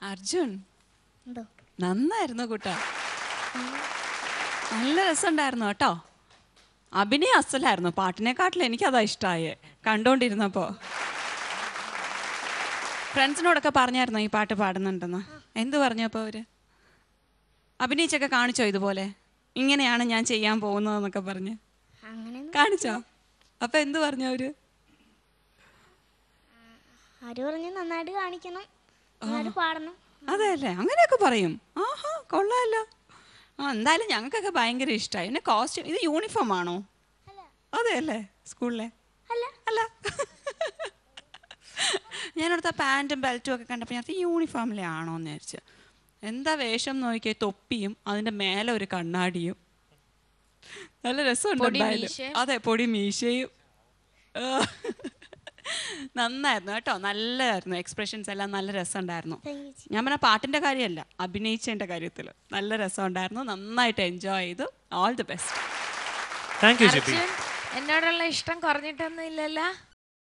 അർജുൻ നന്നായിരുന്നു കൂട്ടാ, നല്ല രസമുണ്ടായിരുന്നു കേട്ടോ. അഭിനയം അസലായിരുന്നു, പാട്ടിനെക്കാട്ടിലും എനിക്കതാ ഇഷ്ടമായേ കണ്ടോണ്ടിരുന്നപ്പോ. ഫ്രണ്ട്സിനോടൊക്കെ പറഞ്ഞായിരുന്നോ ഈ പാട്ട് പാടുന്നുണ്ടെന്ന്? എന്ത് പറഞ്ഞു അപ്പോൾ അവര്? അഭിനയിച്ചൊക്കെ കാണിച്ചോ ഇതുപോലെ ഇങ്ങനെയാണ് ഞാൻ ചെയ്യാൻ പോകുന്നതെന്നൊക്കെ പറഞ്ഞ് കാണിച്ചോ? അപ്പൊ എന്ത് പറഞ്ഞു അവര്? നന്നായിട്ട് കാണിക്കണം, പാടണം. അതെ അല്ലേ, അങ്ങനെയൊക്കെ പറയും. ആഹാ കൊള്ളാമല്ലോ. എന്തായാലും ഞങ്ങൾക്കൊക്കെ ഭയങ്കര ഇഷ്ടമായി. പിന്നെ കോസ്റ്റ്യൂം ഇത് യൂണിഫോം ആണോ? അതെ അല്ലേ, സ്കൂളിലെ അല്ല. ഞാനടുത്ത പാൻറ്റും ബെൽറ്റും ഒക്കെ കണ്ടപ്പോൾ ഞാൻ യൂണിഫോമിലെ ആണോ എന്ന് വിചാരിച്ചു. എന്താ വേഷം നോക്കിയ, തൊപ്പിയും അതിൻ്റെ മേലെ ഒരു കണ്ണാടിയും, നല്ല രസമുണ്ട്. അതെ, പൊടി മീശയും. നന്നായിരുന്നു കേട്ടോ, നല്ലതായിരുന്നു. എക്സ്പ്രഷൻസ് എല്ലാം നല്ല രസമുണ്ടായിരുന്നു. ഞാൻ പറഞ്ഞ പാട്ടിൻ്റെ കാര്യമല്ല, അഭിനയിച്ചതിൻ്റെ കാര്യത്തിൽ നല്ല രസമുണ്ടായിരുന്നു. നന്നായിട്ട് എൻജോയ് ചെയ്തു. All the best. എന്നോടുള്ള ഇഷ്ടം കുറഞ്ഞിട്ടൊന്നും ഇല്ലല്ലോ?